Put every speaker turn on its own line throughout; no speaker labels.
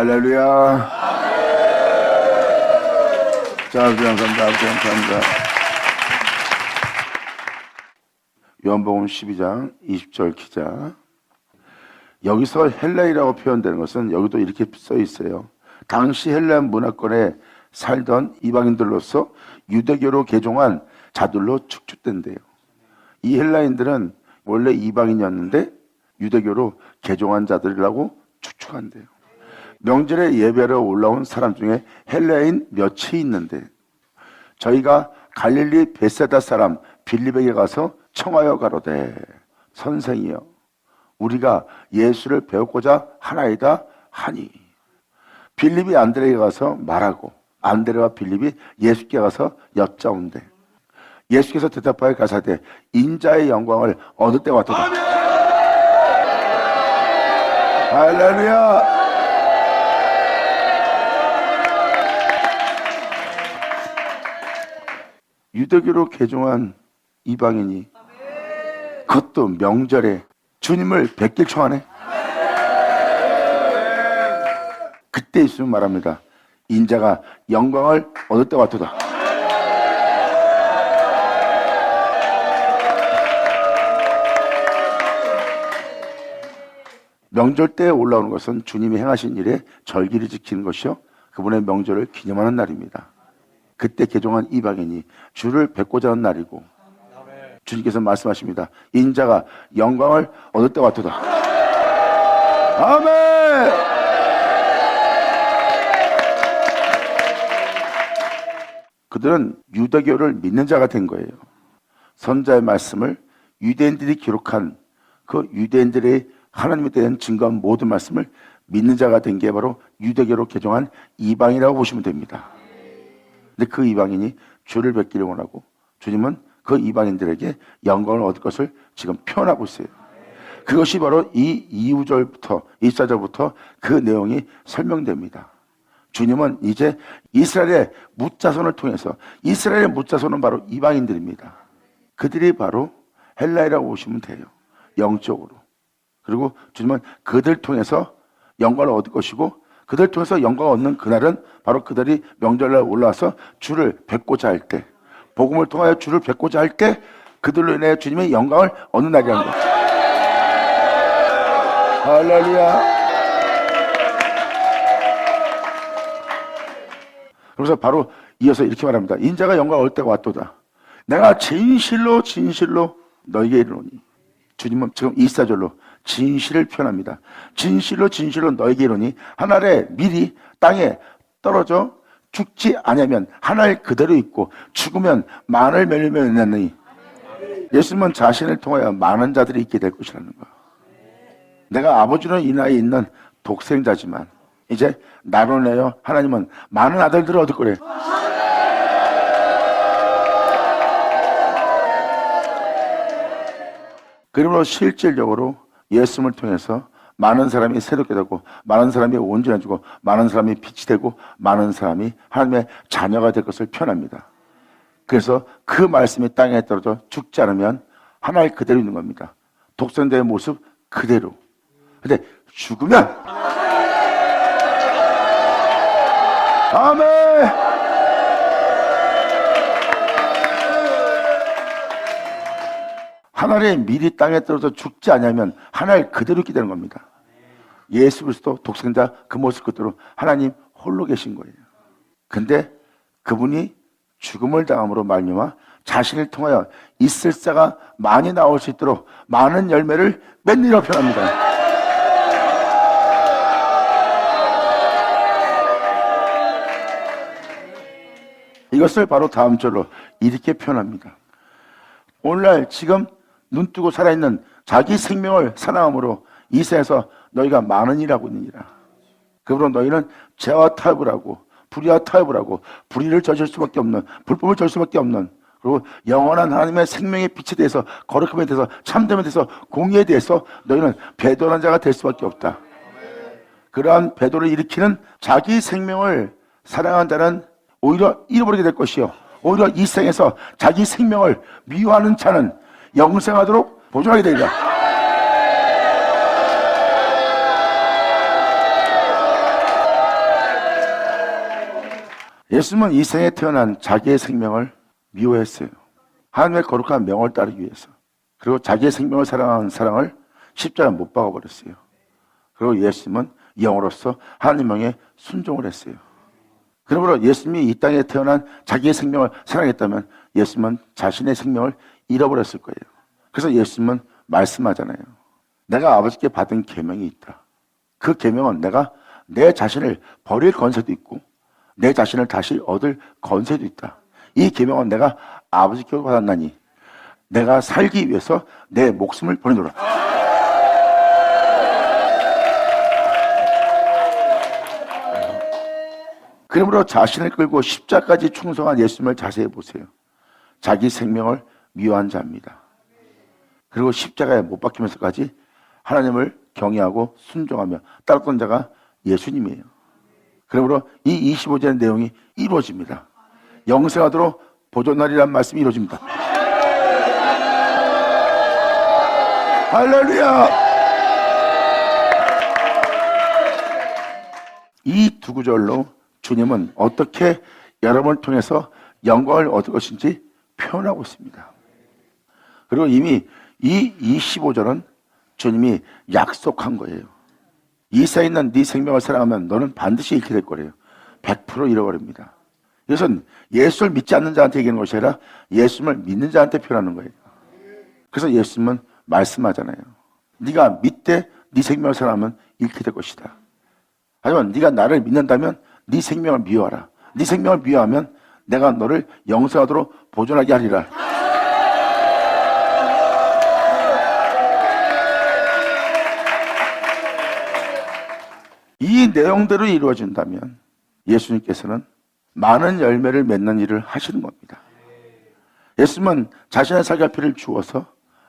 할렐루야. 자, 감사합니다. 요한복음 12장 20절 기자. 여기서 헬라이라고 표현되는 것은 여기도 이렇게 써 있어요. 당시 헬라 문화권에 살던 이방인들로서 유대교로 개종한 자들로 축축된대요. 이 헬라인들은 원래 이방인이었는데 유대교로 개종한 자들이라고 축축한대요. 명절에 예배로 올라온 사람 중에 헬라인 몇이 있는데 저희가 갈릴리 베세다 사람 빌립에게 가서 청하여 가로되 선생이여 우리가 예수를 배우고자 하나이다 하니 빌립이 안드레에게 가서 말하고 안드레와 빌립이 예수께 가서 여짜온대. 예수께서 대답하여 가사대 인자의 영광을 얻을 때가 왔도다. 할렐루야. 유대교로 개종한 이방인이 그것도 명절에 주님을 뵙길 청하네. 그때 예수는 말합니다. 인자가 영광을 얻을 때가 왔도다. 명절 때 올라오는 것은 주님이 행하신 일에 절기를 지키는 것이요 그분의 명절을 기념하는 날입니다. 그때 개종한 이방인이 주를 뵙고자 하는 날이고 주님께서 말씀하십니다. 인자가 영광을 얻을 때가 왔도다. 아멘. 그들은 유대교를 믿는 자가 된 거예요. 선자의 말씀을 유대인들이 기록한 그 유대인들의 하나님에 대한 증거한 모든 말씀을 믿는 자가 된 게 바로 유대교로 개종한 이방이라고 보시면 됩니다. 근데 그 이방인이 주를 뵙기를 원하고 주님은 그 이방인들에게 영광을 얻을 것을 지금 표현하고 있어요. 그것이 바로 이 2절부터 24절부터 그 내용이 설명됩니다. 주님은 이제 이스라엘의 뭇자손을 통해서 이스라엘의 뭇자손은 바로 이방인들입니다. 그들이 바로 헬라이라고 보시면 돼요. 영적으로. 그리고 주님은 그들 통해서 영광을 얻을 것이고 그들 통해서 영광을 얻는 그날은 바로 그들이 명절날 올라와서 주를 뵙고자 할 때 복음을 통하여 주를 뵙고자 할 때 그들로 인해 주님의 영광을 얻는 날이라는 거죠. 할렐루야. 그래서 바로 이어서 이렇게 말합니다. 인자가 영광을 얻을 때가 왔도다. 내가 진실로 너에게 이르노니. 주님은 지금 24절로 진실을 표현합니다. 진실로 너에게 이르노니 한 알에 밀이 땅에 떨어져 죽지 아니하면 한 알 그대로 있고 죽으면 만을 맺느니. 예수님은 자신을 통하여 많은 자들이 있게 될 것이라는 거예요. 내가 아버지는 이 나이에 있는 독생자지만 이제 나로 내어 하나님은 많은 아들들을 얻을 거래. 그러므로 실질적으로 예수님을 통해서 많은 사람이 새롭게 되고 많은 사람이 온전해지고 많은 사람이 빛이 되고 많은 사람이 하나님의 자녀가 될 것을 표현합니다. 그래서 그 말씀이 땅에 떨어져 죽지 않으면 하나의 그대로 있는 겁니다. 독생자의 모습 그대로. 근데 죽으면 아멘. 하늘의 밀이 땅에 떨어져 죽지 않으면 하나를 그대로 있게 되는 겁니다. 예수 그리스도 독생자 그 모습 그대로 하나님 홀로 계신 거예요. 근데 그분이 죽음을 당함으로 말미암아 자신을 통하여 있을 자가 많이 나올 수 있도록 많은 열매를 맺느라고 표현합니다. 이것을 바로 다음 절로 이렇게 표현합니다. 오늘날 지금 눈뜨고 살아있는 자기 생명을 사랑함으로 이 세상에서 너희가 많은 일하고 있느니라. 그러므로 너희는 죄와 타협을 하고 불의와 타협을 하고 불의를 저질 수밖에 없는 불법을 저질 수밖에 없는 그리고 영원한 하나님의 생명의 빛에 대해서 거룩함에 대해서 참됨에 대해서 공의에 대해서 너희는 배도한 자가 될 수밖에 없다. 그러한 배도를 일으키는 자기 생명을 사랑하는 자는 오히려 잃어버리게 될 것이요 오히려 이 세상에서 자기 생명을 미워하는 자는 영생하도록 보존하게 되리라. 예수님은 이 생에 태어난 자기의 생명을 미워했어요. 하나님의 거룩한 명을 따르기 위해서. 그리고 자기의 생명을 사랑하는 사랑을 십자가에 못 박아버렸어요. 그리고 예수님은 영으로서 하나님 명에 순종을 했어요. 그러므로 예수님이 이 땅에 태어난 자기의 생명을 사랑했다면 예수님은 자신의 생명을 잃어버렸을 거예요. 그래서 예수님은 말씀하잖아요. 내가 아버지께 받은 계명이 있다. 그 계명은 내가 내 자신을 버릴 권세도 있고 내 자신을 다시 얻을 권세도 있다. 이 계명은 내가 아버지께 받았나니 내가 살기 위해서 내 목숨을 버리노라. 그러므로 자신을 끌고 십자가까지 충성한 예수님을 자세히 보세요. 자기 생명을 미워한 자입니다. 그리고 십자가에 못 박히면서까지 하나님을 경외하고 순종하며 따랐던 자가 예수님이에요. 그러므로 이 25절의 내용이 이루어집니다. 영생하도록 보존하리라는 말씀이 이루어집니다. 할렐루야! 이 두 구절로 주님은 어떻게 여러분을 통해서 영광을 얻을 것인지 표현하고 있습니다. 그리고 이미 이 25절은 주님이 약속한 거예요. 이 세에 있는 네 생명을 사랑하면 너는 반드시 잃게 될 거래요. 100% 잃어버립니다. 이것은 예수를 믿지 않는 자한테 얘기하는 것이 아니라 예수님을 믿는 자한테 표현하는 거예요. 그래서 예수님은 말씀하잖아요. 네가 믿되 네 생명을 사랑하면 잃게 될 것이다. 하지만 네가 나를 믿는다면 네 생명을 미워하라. 네 생명을 미워하면 내가 너를 영생하도록 보존하게 하리라. 이 내용대로 이루어진다면 예수님께서는 많은 열매를 맺는 일을 하시는 겁니다. 예수님은 자신의 살갈피를 주어서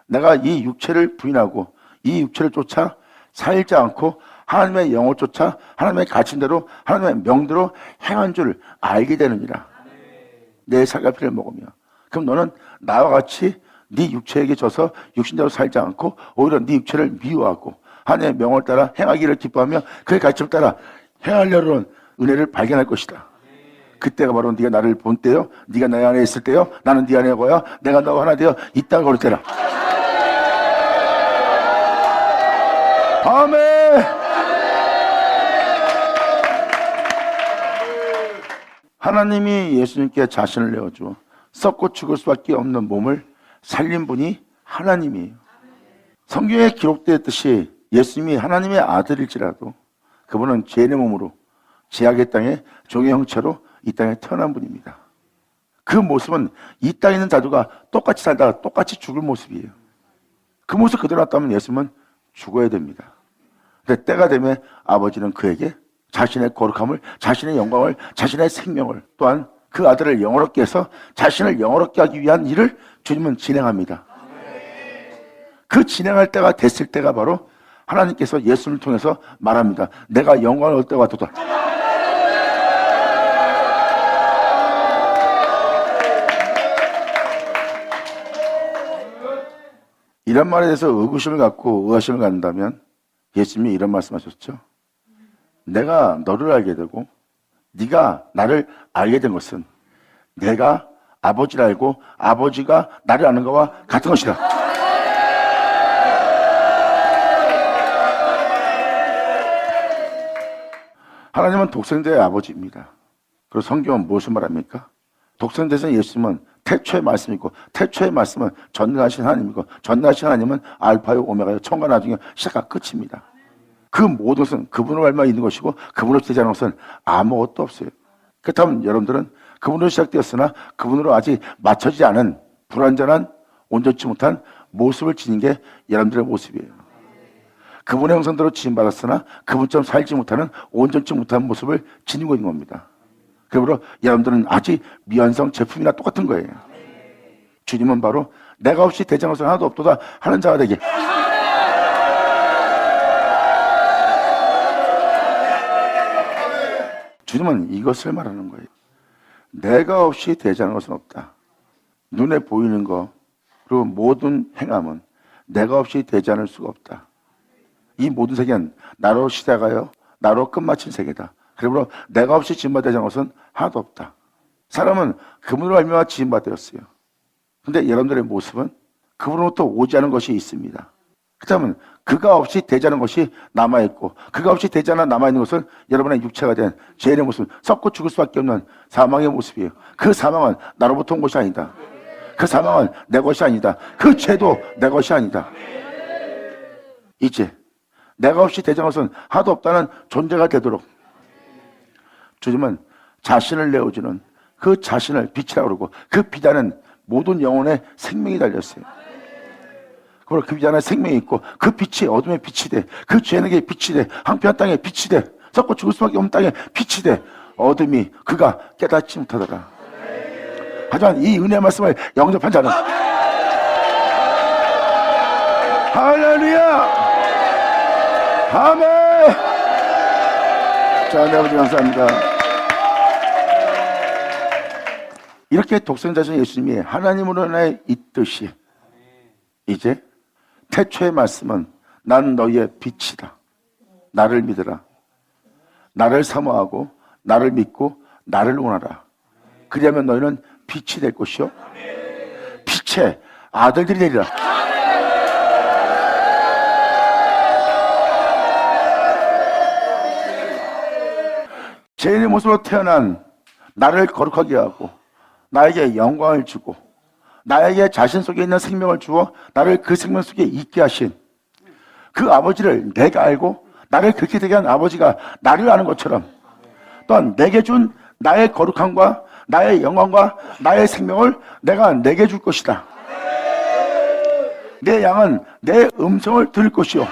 내가 이 육체를 부인하고 이 육체를 쫓아 살지 않고 하나님의 영을 쫓아 하나님의 가르침대로 하나님의 명대로 행한 줄 알게 되느니라. 내 살갈피를 먹으며. 그럼 너는 나와 같이 네 육체에게 져서 육신대로 살지 않고 오히려 네 육체를 미워하고 하나님의 명을 따라 행하기를 기뻐하며 그의 가르침을 따라 행하려는 은혜를 발견할 것이다. 그때가 바로 네가 나를 본 때요, 네가 내 안에 있을 때요, 나는 네 안에 거야, 내가 너와 하나 되어 이 땅을 걸을 때라. 아멘. 하나님이 예수님께 자신을 내어주어 썩고 죽을 수밖에 없는 몸을 살린 분이 하나님이에요. 성경에 기록되었듯이 예수님이 하나님의 아들일지라도 그분은 죄의 몸으로 죄악의 땅에 종의 형체로 이 땅에 태어난 분입니다. 그 모습은 이 땅에 있는 자들과 똑같이 살다가 똑같이 죽을 모습이에요. 그 모습 그대로 놨다면 예수님은 죽어야 됩니다. 근데 때가 되면 아버지는 그에게 자신의 거룩함을, 자신의 영광을, 자신의 생명을, 또한 그 아들을 영원롭게 해서 자신을 영원롭게 하기 위한 일을 주님은 진행합니다. 그 진행할 때가 됐을 때가 바로 하나님께서 예수를 통해서 말합니다. 내가 영광을 얻을 때가 왔도다. 이런 말에 대해서 의구심을 갖고 의아심을 갖는다면 예수님이 이런 말씀하셨죠. 내가 너를 알게 되고 네가 나를 알게 된 것은 내가 아버지를 알고 아버지가 나를 아는 것과 같은 것이다. 하나님은 독생자의 아버지입니다. 그리고 성경은 무엇을 말합니까? 독생자신 예수님은 태초의 말씀이고 태초의 말씀은 전능하신 하나님이고 전능하신 하나님은 알파요 오메가요 처음과 나중에 시작과 끝입니다. 그 모든 것은 그분으로 말미암아 있는 것이고 그분으로 되지 않은 것은 아무것도 없어요. 그렇다면 여러분들은 그분으로 시작되었으나 그분으로 아직 맞춰지지 않은 불완전한 온전치 못한 모습을 지닌 게 여러분들의 모습이에요. 그분의 형상대로 지음받았으나 그분처럼 살지 못하는 온전치 못한 모습을 지니고 있는 겁니다. 그러므로 여러분들은 아직 미완성 제품이나 똑같은 거예요. 주님은 바로 내가 없이 되지 않은 것은 하나도 없도다 하는 자가 되게. 주님은 이것을 말하는 거예요. 내가 없이 되지 않은 것은 없다. 눈에 보이는 것 그리고 모든 행함은 내가 없이 되지 않을 수가 없다. 이 모든 세계는 나로 시작하여 나로 끝마친 세계다. 그러므로 내가 없이 지음받지 않은 것은 하나도 없다. 사람은 그분으로 말미암아 지음받았어요. 근데 여러분들의 모습은 그분으로부터 오지 않은 것이 있습니다. 그렇다면 그가 없이 되지 않은 것이 남아있고, 그가 없이 되지 않아 남아있는 것은 여러분의 육체가 된 죄인의 모습, 썩고 죽을 수밖에 없는 사망의 모습이에요. 그 사망은 나로부터 온 것이 아니다. 그 사망은 내 것이 아니다. 그 죄도 내 것이 아니다. 이제 내가 없이 되지 않은 것은 하나도 없다는 존재가 되도록 주님은 자신을 내어주는 그 자신을 빛이라고 그러고, 그 빛 안에는 모든 영혼의 생명이 달렸어요. 그리고 그 빛 안에 생명이 있고, 그 빛이 어둠의 빛이 돼, 그 죄에게 빛이 돼, 한편 땅에 빛이 돼, 썩고 죽을 수밖에 없는 땅에 빛이 돼, 어둠이 그가 깨닫지 못하더라. 하지만 이 은혜의 말씀을 영접한 자는 할렐루야, 아멘. 자, 네, 아버지 감사합니다. 이렇게 독생자신 예수님이 하나님으로 인하여 있듯이 이제 태초의 말씀은 난 너희의 빛이다. 나를 믿으라. 나를 사모하고 나를 믿고 나를 원하라. 그리하면 너희는 빛이 될 것이요 빛의 아들들이 되리라. 죄인의 모습으로 태어난 나를 거룩하게 하고 나에게 영광을 주고 나에게 자신 속에 있는 생명을 주어 나를 그 생명 속에 있게 하신 그 아버지를 내가 알고 나를 그렇게 되게 한 아버지가 나를 아는 것처럼, 또한 내게 준 나의 거룩함과 나의 영광과 나의 생명을 내가 내게 줄 것이다. 내 양은 내 음성을 들을 것이요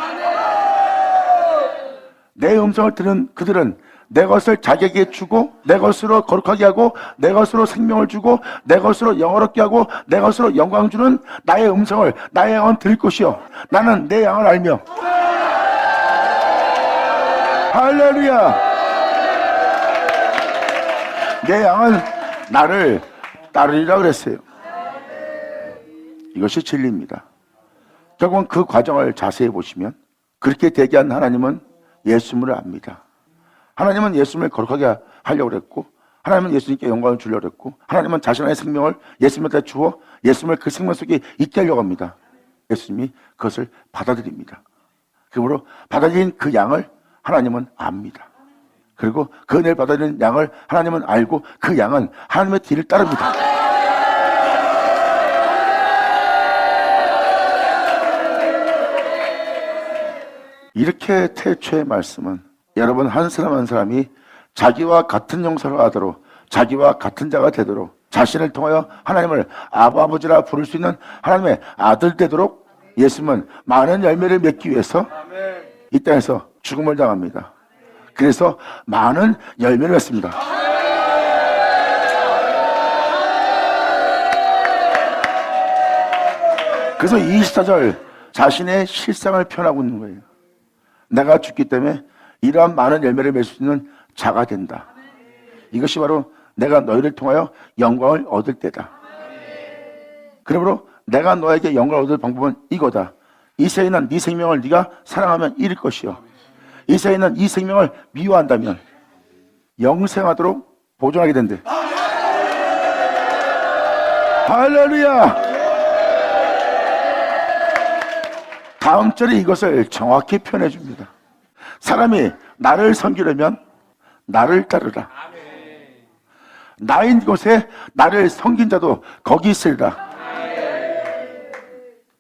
내 음성을 들은 그들은 내 것을 자기에게 주고 내 것으로 거룩하게 하고 내 것으로 생명을 주고 내 것으로 영어롭게 하고 내 것으로 영광 주는 나의 음성을 나의 양은 들을 것이요 나는 내 양을 알며 할렐루야, 내 양은 나를 따르리라 그랬어요. 이것이 진리입니다. 결국은 그 과정을 자세히 보시면 그렇게 되게 한 하나님은 예수님을 압니다. 하나님은 예수님을 거룩하게 하려고 그랬고, 하나님은 예수님께 영광을 주려고 그랬고, 하나님은 자신의 생명을 예수님한테 주어 예수님을 그 생명 속에 있게 하려고 합니다. 예수님이 그것을 받아들입니다. 그러므로 받아들인 그 양을 하나님은 압니다. 그리고 그 은혜를 받아들인 양을 하나님은 알고 그 양은 하나님의 뒤를 따릅니다. 이렇게 태초의 말씀은 여러분 한 사람 한 사람이 자기와 같은 용서를 하도록, 자기와 같은 자가 되도록, 자신을 통하여 하나님을 아버지라 부를 수 있는 하나님의 아들 되도록 예수님은 많은 열매를 맺기 위해서 이 땅에서 죽음을 당합니다. 그래서 많은 열매를 맺습니다. 그래서 24절 자신의 실상을 표현하고 있는 거예요. 내가 죽기 때문에 이러한 많은 열매를 맺을 수 있는 자가 된다. 이것이 바로 내가 너희를 통하여 영광을 얻을 때다. 그러므로 내가 너에게 영광을 얻을 방법은 이거다. 이 세상에 있는 네 생명을 네가 사랑하면 잃을 것이요 이 세상에 있는 이 생명을 미워한다면 영생하도록 보존하게 된대. 할렐루야. 다음 절에 이것을 정확히 표현해 줍니다. 사람이 나를 섬기려면 나를 따르라. 나인 곳에 나를 섬긴 자도 거기 있으리라.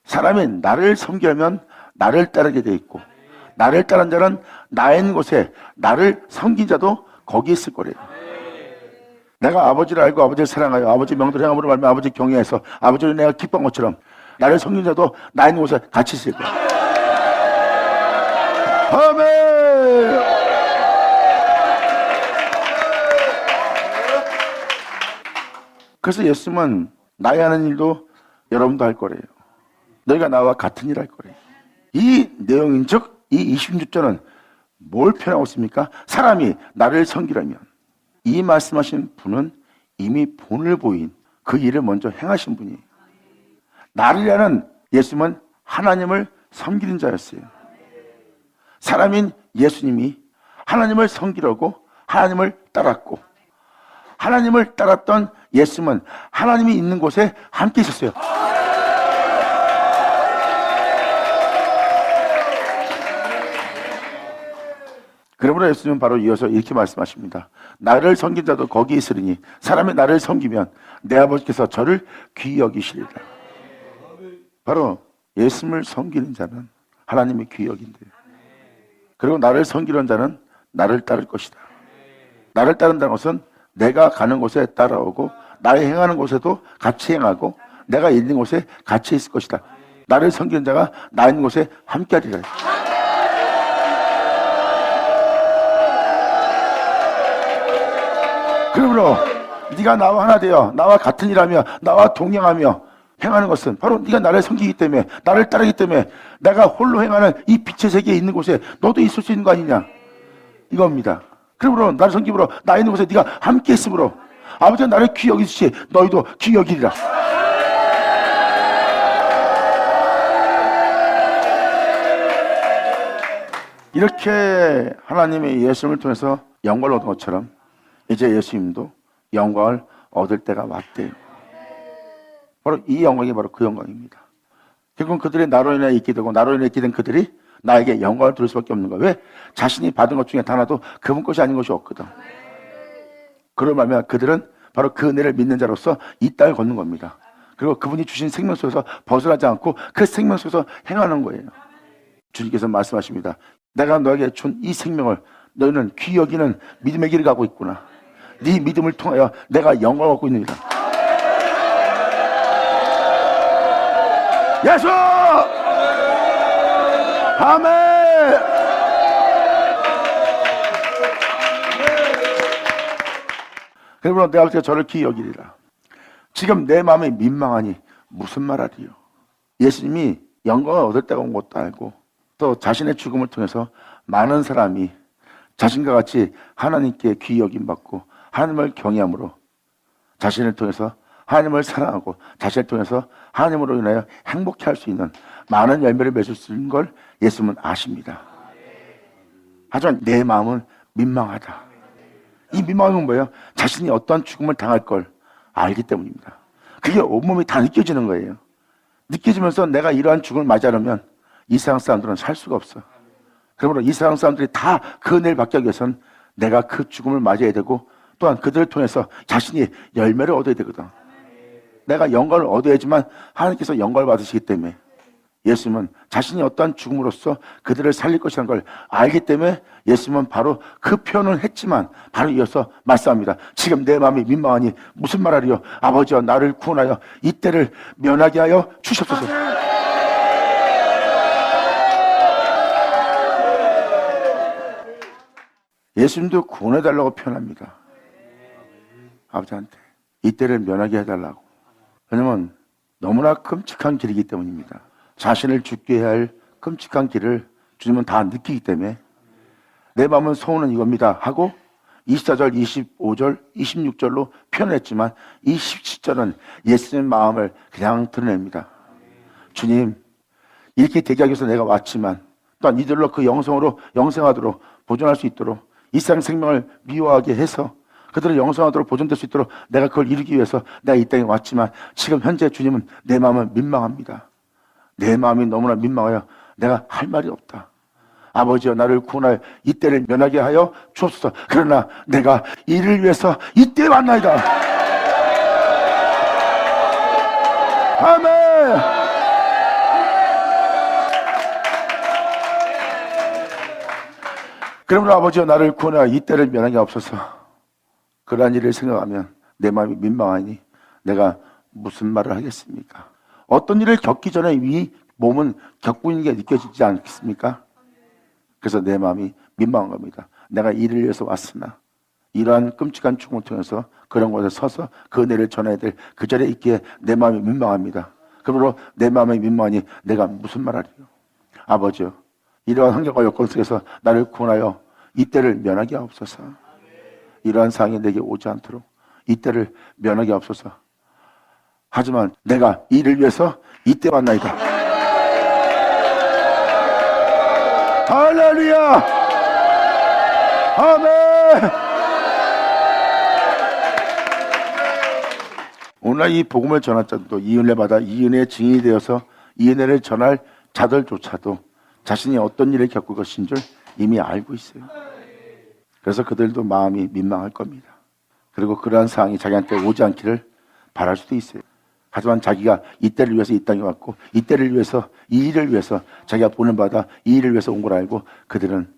사람이 나를 섬기려면 나를 따르게 돼 있고, 나를 따른 자는 나인 곳에 나를 섬긴 자도 거기 있을 거래요. 내가 아버지를 알고 아버지를 사랑하여 아버지 명도를 행함으로 말미암아 아버지 경외해서 아버지를 내가 기뻐한 것처럼 나를 섬긴 자도 나인 곳에 같이 있을 거예요. 아멘. 그래서 예수님은 나의 하는 일도 여러분도 할 거래요. 너희가 나와 같은 일 할 거래요. 이 내용인 즉 이 26절은 뭘 표현하고 있습니까? 사람이 나를 섬기려면, 이 말씀하신 분은 이미 본을 보인 그 일을 먼저 행하신 분이에요. 나를 위하는 예수님은 하나님을 섬기는 자였어요. 사람인 예수님이 하나님을 섬기려고 하나님을 따랐고, 하나님을 따랐던 예수님은 하나님이 있는 곳에 함께 있었어요. 그러므로 예수님은 바로 이어서 이렇게 말씀하십니다. 나를 섬긴 자도 거기 있으리니 사람이 나를 섬기면 내 아버지께서 저를 귀히 여기시리라. 바로 예수님을 섬기는 자는 하나님의 귀히 여긴대요. 그리고 나를 섬기는 자는 나를 따를 것이다. 나를 따른다는 것은 내가 가는 곳에 따라오고 나의 행하는 곳에도 같이 행하고 내가 있는 곳에 같이 있을 것이다. 나를 섬기는 자가 나 있는 곳에 함께하리라. 그러므로 네가 나와 하나 되어 나와 같은 일하며 나와 동행하며 행하는 것은 바로 네가 나를 섬기기 때문에 나를 따르기 때문에 내가 홀로 행하는 이 빛의 세계에 있는 곳에 너도 있을 수 있는 거 아니냐 이겁니다. 그러므로 나를 섬김으로 나 있는 곳에 네가 함께 있으므로 아버지가 나를 귀히 여기듯이 너희도 귀히 여기리라. 이렇게 하나님의 예수님을 통해서 영광을 얻은 것처럼 이제 예수님도 영광을 얻을 때가 왔대요. 바로 이 영광이 바로 그 영광입니다. 결국은 그들이 나로 인해 있게 되고 나로 인해 있게 된 그들이 나에게 영광을 들을 수밖에 없는 거예요. 왜? 자신이 받은 것 중에 하나도 그분 것이 아닌 것이 없거든. 그럴 말면 그들은 바로 그 은혜를 믿는 자로서 이 땅을 걷는 겁니다. 그리고 그분이 주신 생명 속에서 벗어나지 않고 그 생명 속에서 행하는 거예요. 주님께서 말씀하십니다. 내가 너에게 준 이 생명을 너희는 귀히 여기는 믿음의 길을 가고 있구나. 네 믿음을 통하여 내가 영광을 얻고 있느니라. 예수! 아멘! 그러므로 내 아버지가 저를 귀히 여기리라. 지금 내 마음이 민망하니 무슨 말하리요? 예수님이 영광을 얻을 때가 온 것도 알고 또 자신의 죽음을 통해서 많은 사람이 자신과 같이 하나님께 귀히 여김받고 하나님을 경외함으로 자신을 통해서 하나님을 사랑하고 자신을 통해서 하나님으로 인하여 행복해 할 수 있는 많은 열매를 맺을 수 있는 걸 예수님은 아십니다. 하지만 내 마음은 민망하다. 이 민망한 뭐예요? 자신이 어떤 죽음을 당할 걸 알기 때문입니다. 그게 온몸이 다 느껴지는 거예요. 느껴지면서 내가 이러한 죽음을 맞이하려면 이 세상 사람들은 살 수가 없어. 그러므로 이 세상 사람들이 다 그 은혜를 받기 위해서는 내가 그 죽음을 맞이해야 되고 또한 그들을 통해서 자신이 열매를 얻어야 되거든. 내가 영광을 얻어야지만 하나님께서 영광을 받으시기 때문에 예수님은 자신이 어떠한 죽음으로써 그들을 살릴 것이라는 걸 알기 때문에 예수님은 바로 그 표현을 했지만 바로 이어서 말씀합니다. 지금 내 마음이 민망하니 무슨 말하리요? 아버지여 나를 구원하여 이때를 면하게 하여 주시옵소서. 예수님도 구원해달라고 표현합니다. 아버지한테 이때를 면하게 해달라고. 왜냐면 너무나 끔찍한 길이기 때문입니다. 자신을 죽게 해야 할 끔찍한 길을 주님은 다 느끼기 때문에 내 마음은 소원은 이겁니다 하고 24절, 25절, 26절로 표현했지만 이 17절은 예수님의 마음을 그냥 드러냅니다. 주님, 이렇게 대기하기 위해서 내가 왔지만 또한 이들로 그 영생하도록 보존할 수 있도록 이 세상 생명을 미워하게 해서 그들을 영생하도록 보존될 수 있도록 내가 그걸 이루기 위해서 내가 이 땅에 왔지만 지금 현재 주님은 내 마음은 민망합니다. 내 마음이 너무나 민망하여 내가 할 말이 없다. 아버지여 나를 구원하여 이때를 면하게 하여 주옵소서. 그러나 내가 이를 위해서 이때에 왔나이다. 아멘. 그러므로 아버지여 나를 구원하여 이때를 면하게 하옵소서. 그러한 일을 생각하면 내 마음이 민망하니 내가 무슨 말을 하겠습니까? 어떤 일을 겪기 전에 이 몸은 겪고 있는 게 느껴지지 않겠습니까? 그래서 내 마음이 민망한 겁니다. 내가 이를 위해서 왔으나 이러한 끔찍한 죽음을 통해서 그런 곳에 서서 그 은혜를 전해야 될 그 자리에 있기에 내 마음이 민망합니다. 그러므로 내 마음이 민망하니 내가 무슨 말하리요? 아버지요 이러한 환경과 여건 속에서 나를 구원하여 이때를 면하게 하옵소서. 이러한 상황이 내게 오지 않도록 이때를 면하게 하옵소서. 하지만 내가 이를 위해서 이때 왔나이다. 할렐루야. 아멘. 오늘 이 복음을 전할 자도 이 은혜 받아 이 은혜의 증인이 되어서 이 은혜를 전할 자들조차도 자신이 어떤 일을 겪을 것인 줄 이미 알고 있어요. 그래서 그들도 마음이 민망할 겁니다. 그리고 그러한 상황이 자기한테 오지 않기를 바랄 수도 있어요. 하지만 자기가 이때를 위해서 이 땅에 왔고 이때를 위해서 이 일을 위해서 자기가 본을 받아 이 일을 위해서 온 걸 알고 그들은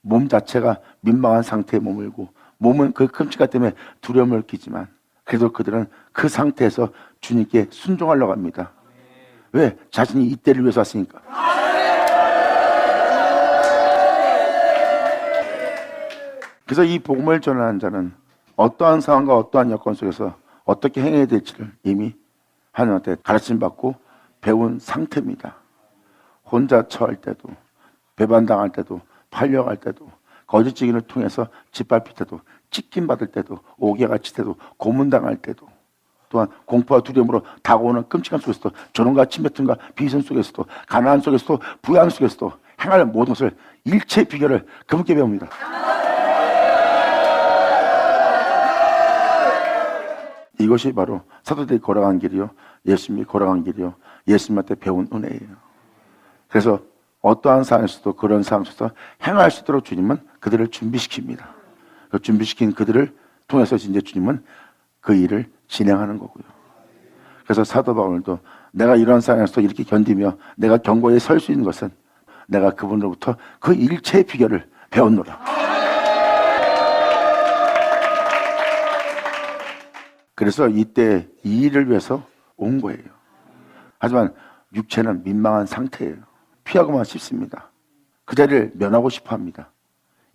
몸 자체가 민망한 상태에 머물고 몸은 그 끔찍함 때문에 두려움을 느끼지만 그래도 그들은 그 상태에서 주님께 순종하려고 합니다. 왜? 자신이 이때를 위해서 왔으니까. 그래서 이 복음을 전하는 자는 어떠한 상황과 어떠한 여건 속에서 어떻게 행해야 될지를 이미 하나님한테 가르침 받고 배운 상태입니다. 혼자 처할 때도, 배반당할 때도, 팔려갈 때도, 거짓 증인을 통해서 짓밟힐 때도, 찢김 받을 때도, 옥에 갇힐 때도, 고문당할 때도, 또한 공포와 두려움으로 다가오는 끔찍함 속에서도, 조롱과 침뱉음과 비선 속에서도, 가난함 속에서도, 부양 속에서도 행할 모든 것을 일체의 비결을 그분께 배웁니다. 이것이 바로 사도들이 걸어간 길이요, 예수님이 걸어간 길이요, 예수님한테 배운 은혜예요. 그래서 어떠한 상황에서도 그런 상황 속에서 행할 수 있도록 주님은 그들을 준비시킵니다. 그 준비시킨 그들을 통해서 이제 주님은 그 일을 진행하는 거고요. 그래서 사도 바울도 내가 이런 상황에서 이렇게 견디며 내가 경고에 설 수 있는 것은 내가 그분으로부터 그 일체의 비결을 배웠노라. 그래서 이때 이 일을 위해서 온 거예요. 하지만 육체는 민망한 상태예요. 피하고만 싶습니다. 그 자리를 면하고 싶어 합니다.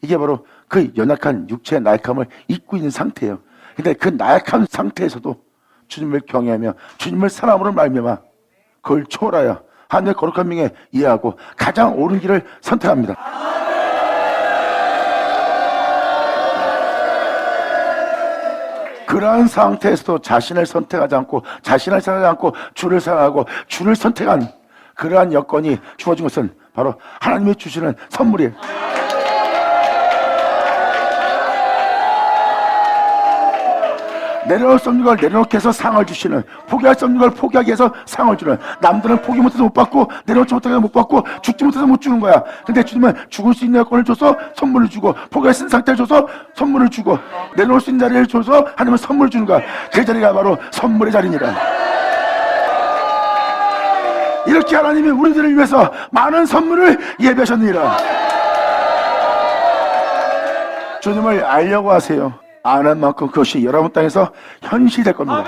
이게 바로 그 연약한 육체의 나약함을 잊고 있는 상태예요. 근데 그 나약한 상태에서도 주님을 경외하며 주님을 사랑함으로 말미암아 그걸 초월하여 하늘의 거룩한 명에 이해하고 가장 옳은 길을 선택합니다. 그러한 상태에서도 자신을 선택하지 않고 자신을 사랑하지 않고 주를 사랑하고 주를 선택한 그러한 여건이 주어진 것은 바로 하나님이 주시는 선물이에요. 내려놓을 수 없는 걸 내려놓게 해서 상을 주시는, 포기할 수 없는 걸 포기하게 해서 상을 주는, 남들은 포기 못해서 못 받고 내려놓지 못해서 못 받고 죽지 못해서 못 주는 거야. 근데 주님은 죽을 수 있는 여건을 줘서 선물을 주고, 포기할 수 있는 상태를 줘서 선물을 주고, 내려놓을 수 있는 자리를 줘서 하나님은 선물을 주는 거야. 그 자리가 바로 선물의 자리니라. 이렇게 하나님이 우리들을 위해서 많은 선물을 예배하셨느니라. 주님을 알려고 하세요. 아는 만큼 그것이 여러분 땅에서 현실될 겁니다.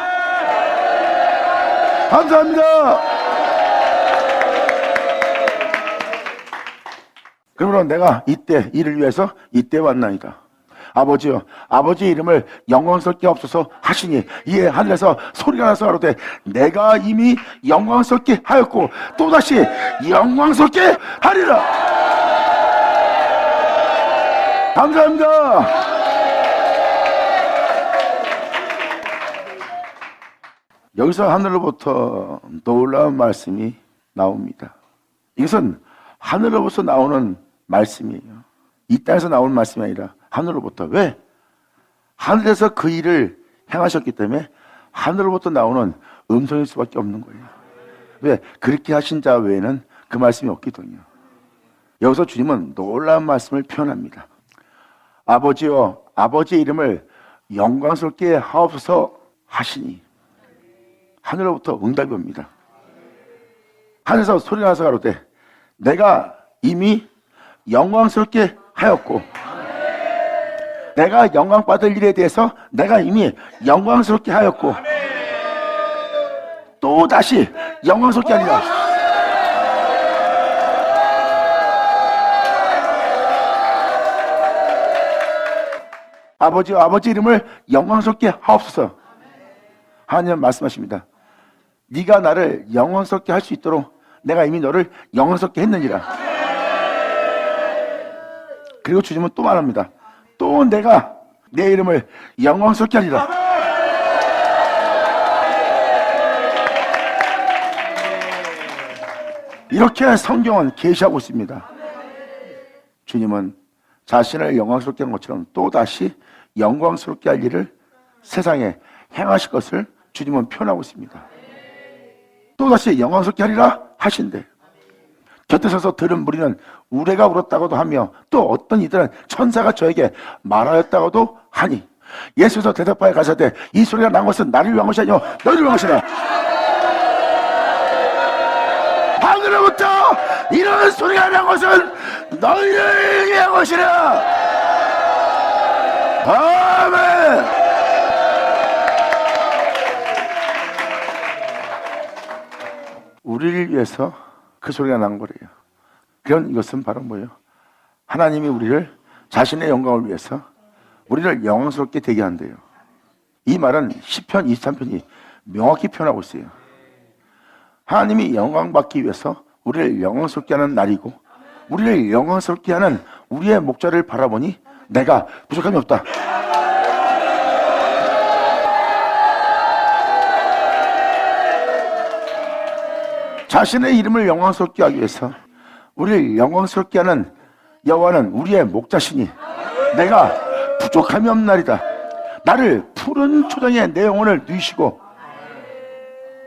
감사합니다. 그러므로 내가 이때 이를 위해서 이때 왔나이다. 아버지여, 아버지의 이름을 영광스럽게 하옵소서 하시니 이에 하늘에서 소리가 나서 가로되 내가 이미 영광스럽게 하였고 또다시 영광스럽게 하리라. 감사합니다. 여기서 하늘로부터 놀라운 말씀이 나옵니다. 이것은 하늘로부터 나오는 말씀이에요. 이 땅에서 나오는 말씀이 아니라 하늘로부터. 왜? 하늘에서 그 일을 행하셨기 때문에 하늘로부터 나오는 음성일 수밖에 없는 거예요. 왜? 그렇게 하신 자 외에는 그 말씀이 없거든요. 여기서 주님은 놀라운 말씀을 표현합니다. 아버지여, 아버지의 이름을 영광스럽게 하옵소서 하시니 하늘로부터 응답이 옵니다. 하늘에서 소리가 나서 가로되 내가 이미 영광스럽게 하였고 내가 영광 받을 일에 대해서 내가 이미 영광스럽게 하였고 또 다시 영광스럽게 하리라. 아버지와 아버지 이름을 영광스럽게 하옵소서. 하나님은 말씀하십니다. 네가 나를 영광스럽게 할 수 있도록 내가 이미 너를 영광스럽게 했느니라. 그리고 주님은 또 말합니다. 또 내가 내 이름을 영광스럽게 하리라. 이렇게 성경은 계시하고 있습니다. 주님은 자신을 영광스럽게 한 것처럼 또다시 영광스럽게 할 일을 세상에 행하실 것을 주님은 표현하고 있습니다. 또다시 영광스럽게 하리라 하신대. 곁에 서서 들은 무리는 우레가 울었다고도 하며 또 어떤 이들은 천사가 저에게 말하였다고도 하니 예수께서 대답하여 가사대 이 소리가 난 것은 나를 위한 것이 아니요 너희를 위한 것이라. 하늘로부터 이런 소리가 난 것은 너희를 위한 것이라. 아멘. 우리를 위해서 그 소리가 난 거래요. 그런 이것은 바로 뭐예요? 하나님이 우리를 자신의 영광을 위해서 우리를 영광스럽게 되게 한대요. 이 말은 시편 23편이 명확히 표현하고 있어요. 하나님이 영광 받기 위해서 우리를 영광스럽게 하는 날이고 우리를 영광스럽게 하는 우리의 목자를 바라보니 내가 부족함이 없다. 자신의 이름을 영광스럽게 하기 위해서 우리를 영광스럽게 하는 여호와는 우리의 목자시니 내가 부족함이 없나이다. 나를 푸른 초장에 내 영혼을 누이시고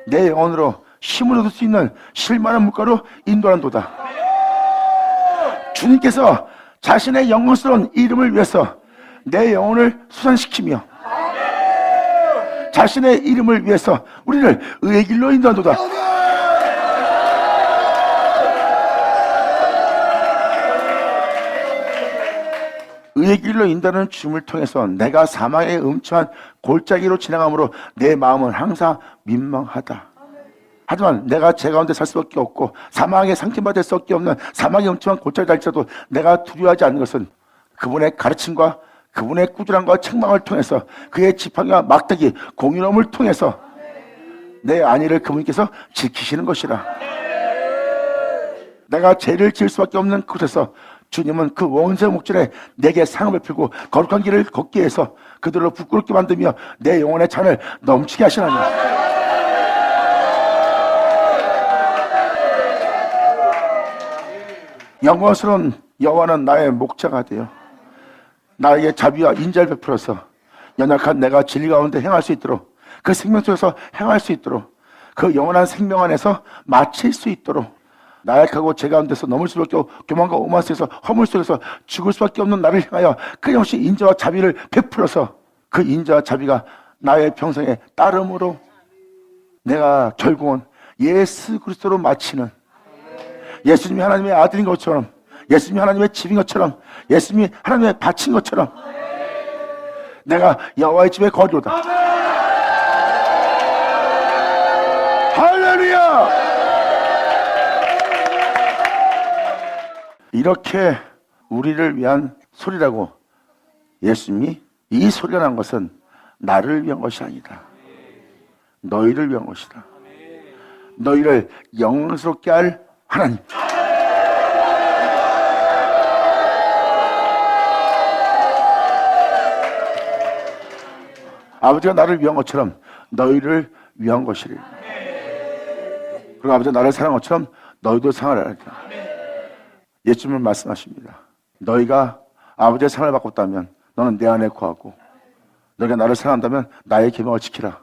내 영혼으로 힘을 얻을 수 있는 실만한 물가로 인도한도다. 주님께서 자신의 영광스러운 이름을 위해서 내 영혼을 수산시키며 자신의 이름을 위해서 우리를 의의 길로 인도한도다. 의의 길로 인도하는 주님을 통해서 내가 사망의 음침한 골짜기로 지나가므로 내 마음은 항상 민망하다. 하지만 내가 제 가운데 살 수밖에 없고 사망의 상징받을 수밖에 없는 사망의 음침한 골짜기 달지라도 내가 두려워하지 않는 것은 그분의 가르침과 그분의 꾸준함과 책망을 통해서 그의 지팡이와 막대기 공의로움을 통해서 내 안위를 그분께서 지키시는 것이라. 내가 죄를 지을 수밖에 없는 그곳에서 주님은 그 원수의 목전에 내게 상을 베풀고 거룩한 길을 걷게 해서 그들로 부끄럽게 만들며 내 영혼의 잔을 넘치게 하시나니 영광스러운 여호와는 나의 목자가 되어 나에게 자비와 인자를 베풀어서 연약한 내가 진리 가운데 행할 수 있도록 그 생명 속에서 행할 수 있도록 그 영원한 생명 안에서 마칠 수 있도록 나약하고 제 가운데서 넘을 수밖에 없고 교만과 오만 속에서 허물 속에서 죽을 수밖에 없는 나를 향하여 끊임없이 인자와 자비를 베풀어서 그 인자와 자비가 나의 평생에 따름으로 내가 결국은 예수 그리스도로 마치는 예수님이 하나님의 아들인 것처럼 예수님이 하나님의 집인 것처럼 예수님이 하나님의 밭인 것처럼 내가 여호와의 집에 거리로다. 할렐루야. 이렇게 우리를 위한 소리라고 예수님이 이 소리가 난 것은 나를 위한 것이 아니다. 너희를 위한 것이다. 너희를 영광스럽게 할 하나님. 아버지가 나를 위한 것처럼 너희를 위한 것이래. 그리고 아버지가 나를 사랑한 것처럼 너희도 사랑하라. 예수님은 말씀하십니다. 너희가 아버지의 사랑을 받고 있다면 너는 내 안에 거하고 너희가 나를 사랑한다면 나의 계명을 지키라.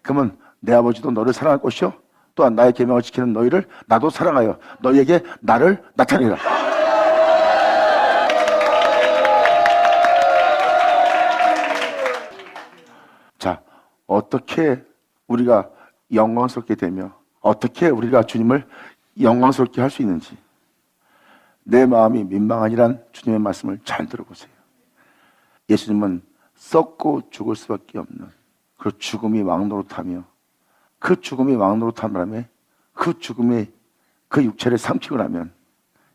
그러면 내 아버지도 너를 사랑할 것이요 또한 나의 계명을 지키는 너희를 나도 사랑하여 너희에게 나를 나타내라. 자, 어떻게 우리가 영광스럽게 되며 어떻게 우리가 주님을 영광스럽게 할 수 있는지 내 마음이 민망하니란 주님의 말씀을 잘 들어보세요. 예수님은 썩고 죽을 수밖에 없는 그 죽음이 왕노릇하며 그 죽음이 왕노릇한 바람에 그 죽음이 그 육체를 삼키고 나면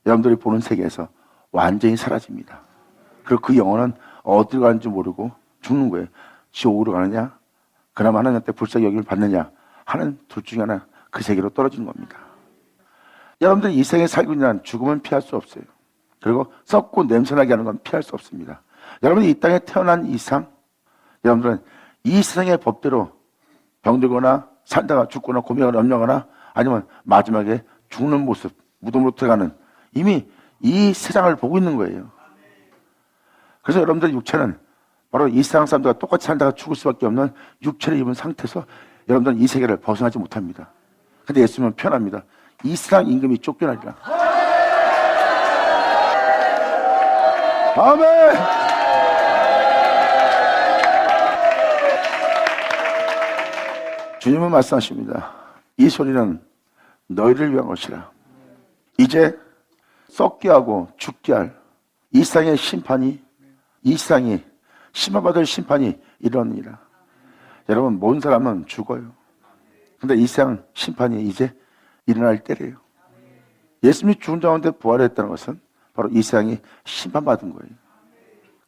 여러분들이 보는 세계에서 완전히 사라집니다. 그리고 그 영혼은 어디로 가는지 모르고 죽는 거예요. 지옥으로 가느냐 그나마 하나님한테 불쌍히 여김을 받느냐 하는 둘 중에 하나 그 세계로 떨어지는 겁니다. 여러분들이 이 세상에 살고 있는 한 죽음은 피할 수 없어요. 그리고 썩고 냄새나게 하는 건 피할 수 없습니다. 여러분이 이 땅에 태어난 이상 여러분들은 이 세상의 법대로 병들거나 살다가 죽거나 고민하거나 염려하거나 아니면 마지막에 죽는 모습 무덤으로 들어가는 이미 이 세상을 보고 있는 거예요. 그래서 여러분들의 육체는 바로 이 세상 사람들과 똑같이 살다가 죽을 수밖에 없는 육체를 입은 상태에서 여러분들은 이 세계를 벗어나지 못합니다. 근데 예수님은 편합니다. 이 세상 임금이 쫓겨나리라. 아멘. 주님은 말씀하십니다. 이 소리는 너희를 위한 것이라. 이제 썩게 하고 죽게 할 이 세상의 심판이, 이 세상이 심판받을 심판이 일어나니라. 여러분, 모든 사람은 죽어요. 근데 이 세상 심판이 이제 일어날 때래요. 예수님이 죽은 가운데 부활했다는 것은 바로 이 세상이 심판받은 거예요.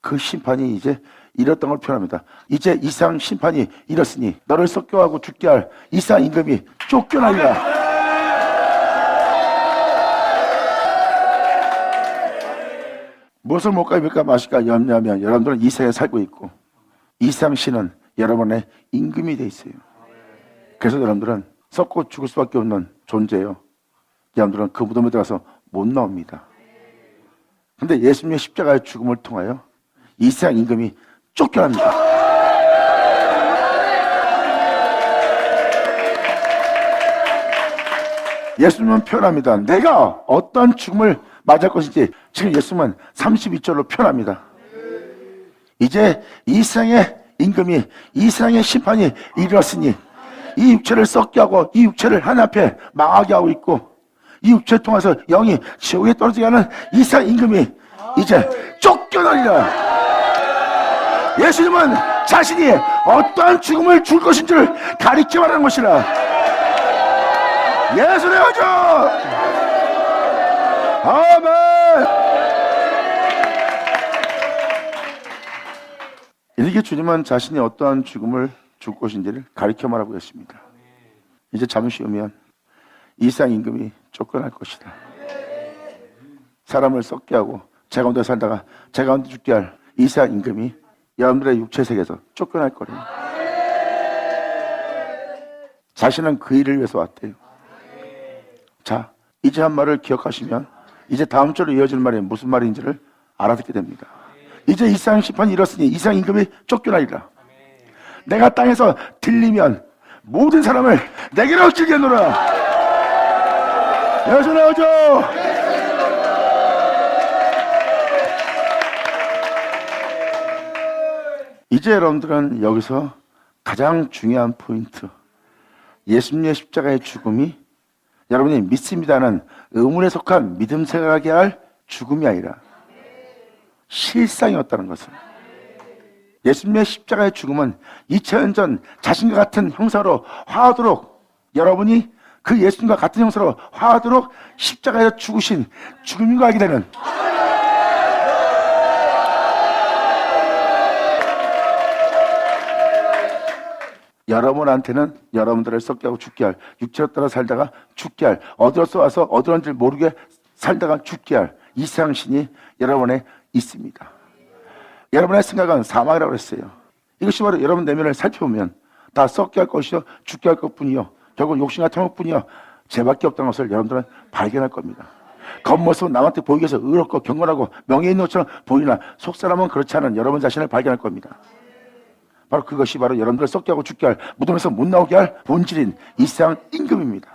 그 심판이 이제 이뤘던 걸 표현합니다. 이제 이 세상 심판이 이뤘으니 너를 썩게 하고 죽게 할 이 세상 임금이 쫓겨나리라. 무엇을 먹을까 입을까 마실까 염려하면 여러분들은 이 세상에 살고 있고 이 세상 신은 여러분의 임금이 돼 있어요. 그래서 여러분들은 썩고 죽을 수밖에 없는 존재예요. 여러분들은 그 무덤에 들어가서 못 나옵니다. 근데 예수님의 십자가의 죽음을 통하여 이 세상 임금이 쫓겨납니다. 예수님은 표현합니다. 내가 어떤 죽음을 맞을 것인지 지금 예수님은 32절로 표현합니다. 이제 이 세상의 임금이, 이 세상의 심판이 이르렀으니 이 육체를 썩게 하고 이 육체를 하나님 앞에 망하게 하고 있고 이 육체를 통해서 영이 지옥에 떨어지게 하는 이 세상 임금이 이제 쫓겨나리라. 예수님은 자신이 어떠한 죽음을 줄 것인지를 가리켜 말하는 것이라. 예수의 여정! 아멘! 이렇게 주님은 자신이 어떠한 죽음을 줄 것인지를 가리켜 말하고 있습니다. 이제 잠시 후면 이 세상 임금이 쫓겨날 것이다. 사람을 썩게 하고 제 가운데 살다가 제 가운데 죽게 할 이 세상 임금이 여러분들의 육체 세계에서 쫓겨날 거래요. 자신은 그 일을 위해서 왔대요. 자, 이제 한 말을 기억하시면 이제 다음 주로 이어질 말이 무슨 말인지를 알아듣게 됩니다. 이제 이 세상 심판이 이렇으니 이 세상 임금이 쫓겨나리라. 내가 땅에서 들리면 모든 사람을 내게로 찔게노라. 예수 나오죠. 이제 여러분들은 여기서 가장 중요한 포인트, 예수님의 십자가의 죽음이 여러분이 믿습니다는 의문에 속한 믿음 생각하게 할 죽음이 아니라 실상이었다는 것을. 예수님의 십자가의 죽음은 2000년 전 자신과 같은 형사로 화하도록, 여러분이 그 예수님과 같은 형사로 화하도록 십자가에서 죽으신 죽음인가 알게 되는, 여러분한테는 여러분들을 썩게 하고 죽게 할, 육체로 따라 살다가 죽게 할, 어디로서 와서 어디론지 모르게 살다가 죽게 할 이 세상 신이 여러분에 있습니다. 여러분의 생각은 사망이라고 했어요. 이것이 바로 여러분 내면을 살펴보면 다 썩게 할 것이요 죽게 할 것뿐이요 결국 욕심과 탐욕뿐이요 죄밖에 없다는 것을 여러분들은 발견할 겁니다. 겉모습은 남한테 보이기 위해서 의롭고 경건하고 명예 있는 것처럼 보이나 속사람은 그렇지 않은 여러분 자신을 발견할 겁니다. 바로 그것이 바로 여러분들을 썩게 하고 죽게 할, 무덤에서 못 나오게 할 본질인 이 세상 임금입니다.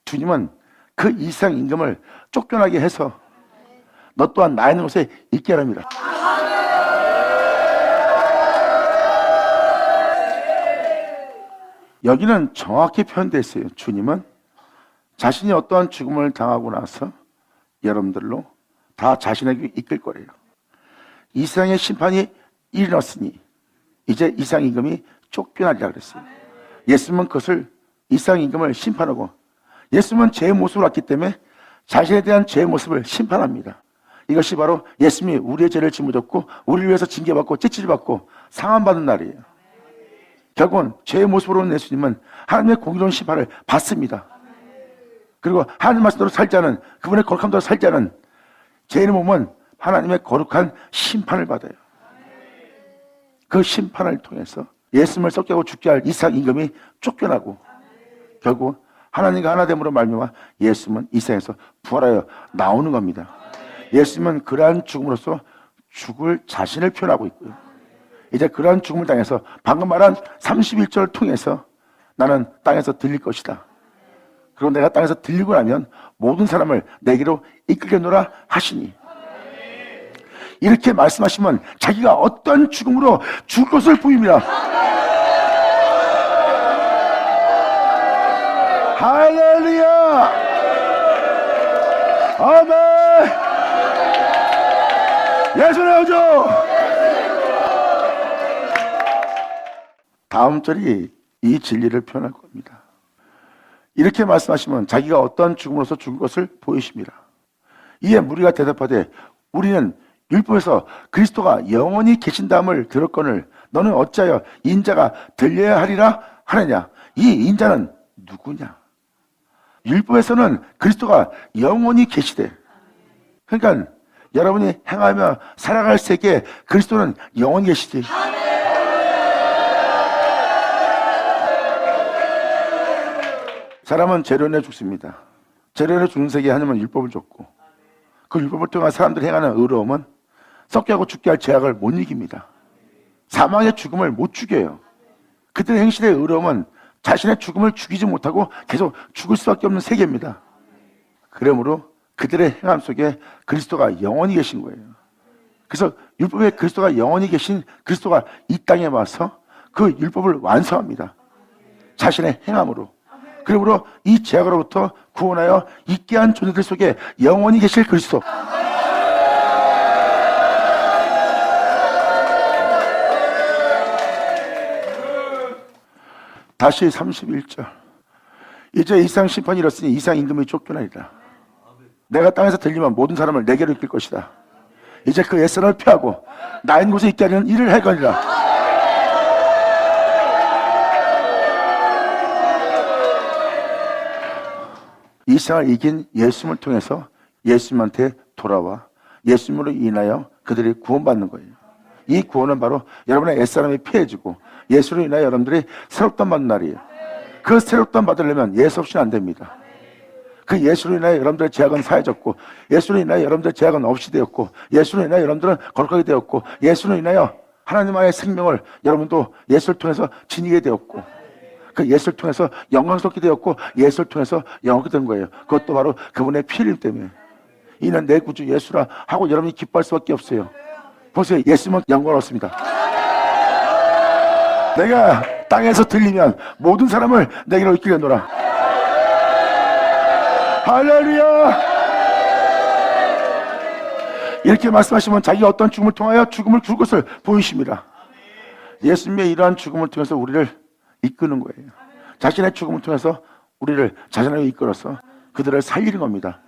주님은 그 이 세상 임금을 쫓겨나게 해서 너 또한 나 있는 곳에 있게 하랍니다. 여기는 정확히 표현되어 있어요. 주님은 자신이 어떠한 죽음을 당하고 나서 여러분들로 다 자신에게 이끌 거래요. 이 세상의 심판이 일어났으니 이제 이 세상 임금이 쫓겨나리라 그랬어요. 예수님은 그것을 이 세상 임금을 심판하고, 예수님은 죄의 모습을 왔기 때문에 자신에 대한 죄의 모습을 심판합니다. 이것이 바로 예수님이 우리의 죄를 짊어졌고 우리를 위해서 징계받고 찌질받고 상함받은 날이에요. 결국은 죄의 모습으로 온 예수님은 하나님의 공의로운 심판을 받습니다. 그리고 하나님 말씀대로 살지 않은, 그분의 거룩함대로 살지 않은 죄인의 몸은 하나님의 거룩한 심판을 받아요. 그 심판을 통해서 예수님을 썩게 하고 죽게 할 이삭 임금이 쫓겨나고 결국 하나님과 하나됨으로 말미암아 예수님은 이 세상에서 부활하여 나오는 겁니다. 예수님은 그러한 죽음으로써 죽을 자신을 표현하고 있고요. 이제 그러한 죽음을 당해서 방금 말한 31절을 통해서 나는 땅에서 들릴 것이다. 그리고 내가 땅에서 들리고 나면 모든 사람을 내게로 이끌려노라 하시니, 이렇게 말씀하시면 자기가 어떤 죽음으로 죽을 것을 보입니다. 할렐루야! 아멘! 예수 나오죠? 다음 절이 이 진리를 표현할 겁니다. 이렇게 말씀하시면 자기가 어떤 죽음으로서 죽을 것을 보이십니다. 이에 무리가 대답하되 우리는 율법에서 그리스도가 영원히 계신다함을 들었거늘 너는 어찌하여 인자가 들려야 하리라 하느냐? 이 인자는 누구냐? 율법에서는 그리스도가 영원히 계시되, 그러니까 여러분이 행하며 살아갈 세계에 그리스도는 영원히 계시지. 사람은 재련에 죽습니다. 재련에 죽는 세계에 하나님은 율법을 줬고, 그 율법을 통해 사람들이 행하는 의로움은 썩게 하고 죽게 할 죄악을 못 이깁니다. 사망의 죽음을 못 죽여요. 그들의 행실의 의로움은 자신의 죽음을 죽이지 못하고 계속 죽을 수밖에 없는 세계입니다. 그러므로 그들의 행함 속에 그리스도가 영원히 계신 거예요. 그래서 율법에 그리스도가 영원히 계신 그리스도가 이 땅에 와서 그 율법을 완성합니다. 자신의 행함으로. 그러므로 이 죄악으로부터 구원하여 있게 한 존재들 속에 영원히 계실 그리스도. 다시 31절. 이제 이상 심판이 이렇으니 이상 임금이 쫓겨나리라. 내가 땅에서 들리면 모든 사람을 내게로 이끌 것이다. 이제 그 옛사람을 피하고 나 있는 곳에 있게 하려는 일을 할 거니라. 이 세상을 이긴 예수님을 통해서 예수님한테 돌아와 예수님으로 인하여 그들이 구원받는 거예요. 이 구원은 바로 여러분의 옛사람이 피해지고 예수로 인하여 여러분들이 새롭단 받는 날이에요. 그 새롭단 받으려면 예수 없이는 안 됩니다. 그 예수로 인하여 여러분들의 죄악은 사해졌고, 예수로 인하여 여러분들의 죄악은 없이 되었고, 예수로 인하여 여러분들은 거룩하게 되었고, 예수로 인하여 하나님의 생명을 여러분도 예수를 통해서 지니게 되었고, 그 예수를 통해서 영광스럽게 되었고, 예수를 통해서 영원하게 된 거예요. 그것도 바로 그분의 피 흘림 때문에. 이는 내 구주 예수라 하고 여러분이 기뻐할 수밖에 없어요. 보세요. 예수님은 영광스럽습니다. 내가 땅에서 들리면 모든 사람을 내게로 이끌려노라. 할렐루야! 이렇게 말씀하시면 자기가 어떤 죽음을 통하여 죽음을 줄 것을 보이십니다. 예수님의 이러한 죽음을 통해서 우리를 이끄는 거예요. 자신의 죽음을 통해서 우리를 자신에게 이끌어서 그들을 살리는 겁니다.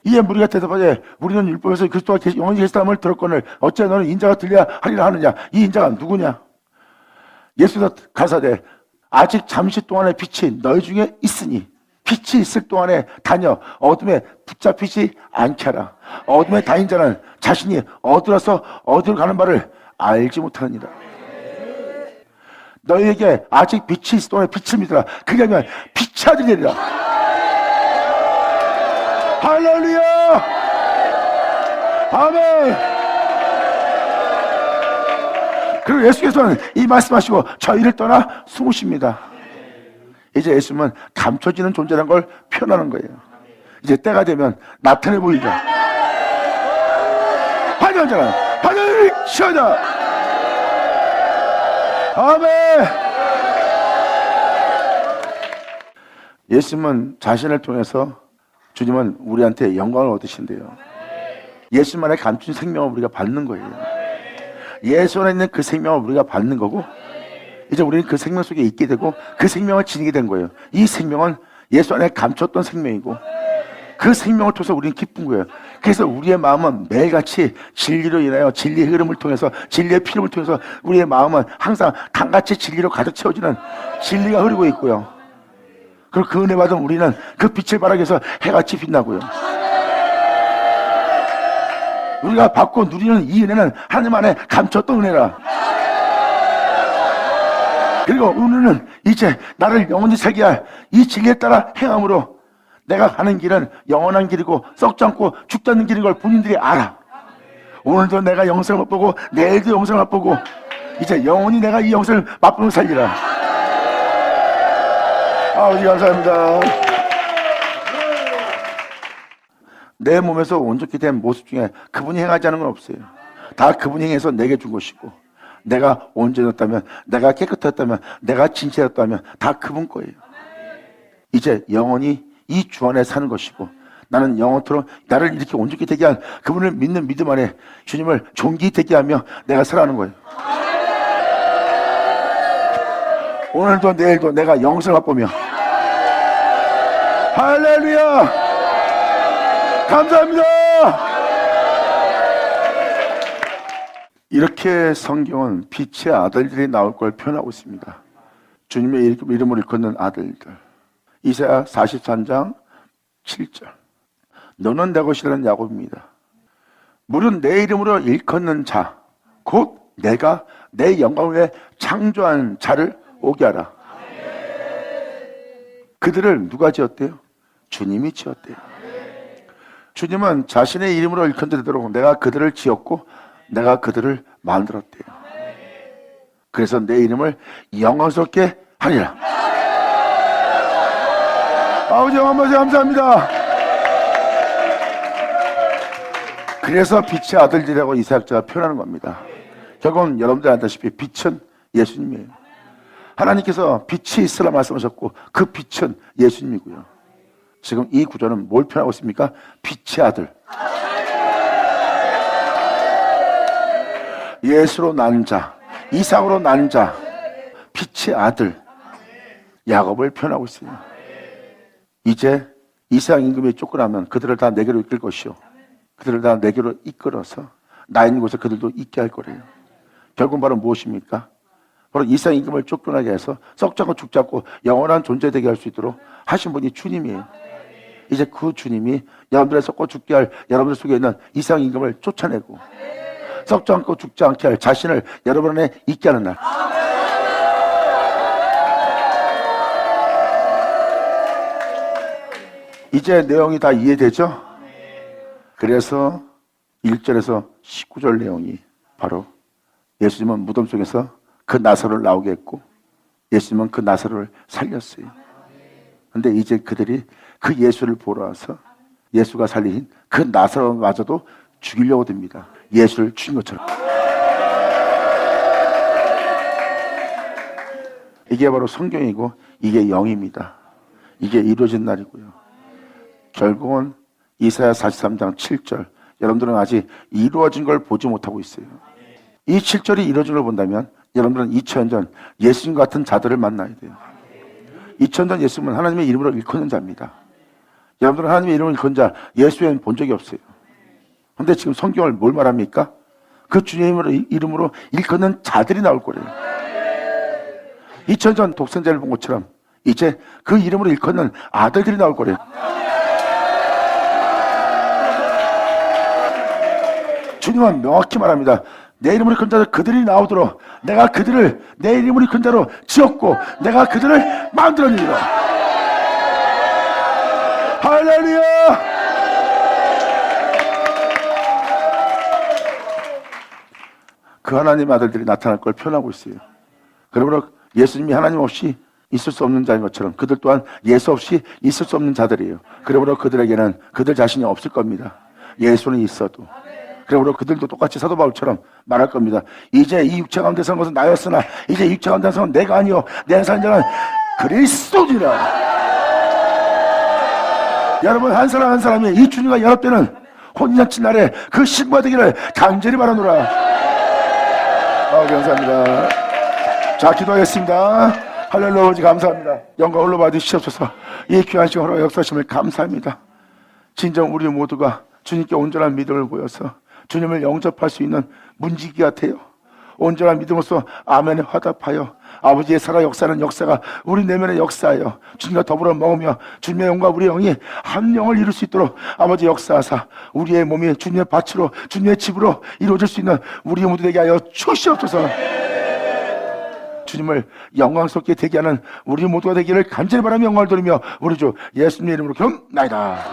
이에 무리가 대답하되 우리는 율법에서 그리스도가 영원히 계시다함을 들었거늘 어찌 너는 인자가 들려야 하리라 하느냐? 이 인자가 누구냐? 예수께서 가사대 아직 잠시 동안의 빛이 너희 중에 있으니 빛이 있을 동안에 다녀 어둠에 붙잡히지 않게 하라. 어둠에 다닌 자는 자신이 어디로서 어디로 가는 바를 알지 못하느니라. 너희에게 아직 빛이 있을 동안에 빛을 믿으라. 그게 아니면 빛이 아들이라. 할렐루야! 아멘! 그리고 예수께서는 이 말씀하시고 저희를 떠나 숨으십니다. 이제 예수님은 감춰지는 존재라는 걸 표현하는 거예요. 이제 때가 되면 나타내 보이자. 환영자는 환영을 시하자. 아멘. 예수님은 자신을 통해서 주님은 우리한테 영광을 얻으신대요. 예수님 안에 감춘 생명을 우리가 받는 거예요. 예수 안에 있는 그 생명을 우리가 받는 거고, 이제 우리는 그 생명 속에 있게 되고 그 생명을 지니게 된 거예요. 이 생명은 예수 안에 감췄던 생명이고 그 생명을 통해서 우리는 기쁜 거예요. 그래서 우리의 마음은 매일같이 진리로 인하여 진리의 흐름을 통해서 진리의 피름을 통해서 우리의 마음은 항상 강같이 진리로 가득 채워지는 진리가 흐르고 있고요. 그리고 그 은혜 받은 우리는 그 빛을 발하기 위해서 해같이 빛나고요. 우리가 받고 누리는 이 은혜는 하나님 안에 감췄던 은혜라. 그리고 은혜는 이제 나를 영원히 살게 할 이 진리에 따라 행함으로 내가 가는 길은 영원한 길이고 썩지 않고 죽지 않는 길인 걸 본인들이 알아. 오늘도 내가 영생을 맛보고 내일도 영생을 맛보고 이제 영원히 내가 이 영생을 맛보며 살리라. 아버지 감사합니다. 내 몸에서 온전히 된 모습 중에 그분이 행하지 않은 건 없어요. 다 그분이 행해서 내게 준 것이고, 내가 온전했다면, 내가 깨끗했다면, 내가 진실했다면 다 그분 거예요. 이제 영원히 이 주 안에 사는 것이고, 나는 영원토록 나를 이렇게 온전히 되게 한 그분을 믿는 믿음 안에 주님을 존귀 되게 하며 내가 살아가는 거예요. 오늘도 내일도 내가 영생을 맛보며 할렐루야! 감사합니다. 이렇게 성경은 빛의 아들들이 나올 걸 표현하고 있습니다. 주님의 이름을 일컫는 아들들. 이사야 43장 7절. 너는 내 것이라는 야곱입니다. 무릇 내 이름으로 일컫는 자, 곧 내가 내 영광 위에 창조한 자를 오게 하라. 그들을 누가 지었대요? 주님이 지었대요. 주님은 자신의 이름으로 일컫는 내가 그들을 지었고 내가 그들을 만들었대요. 그래서 내 이름을 영광스럽게 하리라. 아버지 한번더 감사합니다. 그래서 빛의 아들들이라고 이사야가 표현하는 겁니다. 결국은 여러분들 알다시피 빛은 예수님이에요. 하나님께서 빛이 있으라 말씀하셨고 그 빛은 예수님이고요. 지금 이 구절은 뭘 표현하고 있습니까? 빛의 아들. 예수로 난 자, 이삭으로 난 자, 빛의 아들 야곱을 표현하고 있어요. 이제 이삭 임금이 쫓겨나면 그들을 다 내게로 이끌 것이요, 그들을 다 내게로 이끌어서 나 있는 곳에 그들도 있게 할 거래요. 결국 바로 무엇입니까? 바로 이삭 임금을 쫓겨나게 해서 썩지 않고 죽지 않고 영원한 존재 되게 할 수 있도록 하신 분이 주님이에요. 이제 그 주님이 여러분들의 썩고 죽게 할 여러분들 속에 있는 이삭 임금을 쫓아내고 썩지 않고 죽지 않게 할 자신을 여러분 안에 있게 하는 날. 이제 내용이 다 이해되죠? 그래서 1절에서 19절 내용이 바로 예수님은 무덤 속에서 그 나사로를 나오게 했고 예수님은 그 나사로를 살렸어요. 근데 이제 그들이 그 예수를 보러 와서 예수가 살리신 그 나사로마저도 죽이려고 듭니다. 예수를 죽인 것처럼. 이게 바로 성경이고 이게 영입니다. 이게 이루어진 날이고요. 결국은 이사야 43장 7절, 여러분들은 아직 이루어진 걸 보지 못하고 있어요. 이 7절이 이루어진 걸 본다면 여러분들은 2000년 전 예수님 같은 자들을 만나야 돼요. 2000년 전 예수님은 하나님의 이름으로 일컫는 자입니다. 여러분들은 하나님의 이름을 일컫는 자 예수 외에는 본 적이 없어요. 그런데 지금 성경을 뭘 말합니까? 그 주님의 이름으로 일컫는 자들이 나올 거래요. 2000년 전 독생자를 본 것처럼 이제 그 이름으로 일컫는 아들들이 나올 거래요. 주님은 명확히 말합니다. 내 이름으로 일컫는 자들 그들이 나오도록 내가 그들을 내 이름으로 일컫는 자로 지었고 내가 그들을 만들어내리라. 할렐루야. 그 하나님 아들들이 나타날 걸 표현하고 있어요. 그러므로 예수님이 하나님 없이 있을 수 없는 자인 것처럼 그들 또한 예수 없이 있을 수 없는 자들이에요. 그러므로 그들에게는 그들 자신이 없을 겁니다. 예수는 있어도. 그러므로 그들도 똑같이 사도 바울처럼 말할 겁니다. 이제 이 육체 가운데 선 것은 나였으나 이제 육체 가운데 선 내가 아니요 내 사는 자는 그리스도니라. 여러분 한 사람 한 사람이 이 주님과 연합되는 혼인잔치 날에 그 신부가 되기를 간절히 바라노라. 감사합니다. 자, 기도하겠습니다. 할렐루야. 아버지 감사합니다. 영광 홀로 받으시옵소서. 이 귀한 시간 허락 역사심을 감사합니다. 진정 우리 모두가 주님께 온전한 믿음을 보여서 주님을 영접할 수 있는 문지기 같아요. 온전한 믿음으로써 아멘에 화답하여 아버지의 살아 역사는 역사가 우리 내면의 역사예요. 주님과 더불어 먹으며 주님의 영과 우리 영이 한 영을 이룰 수 있도록 아버지 역사하사 우리의 몸이 주님의 밭으로 주님의 집으로 이루어질 수 있는 우리 모두 되게 하여 주시옵소서. 주님을 영광스럽게 되게 하는 우리 모두가 되기를 간절히 바라며 영광을 돌리며 우리 주 예수님의 이름으로 기도나이다.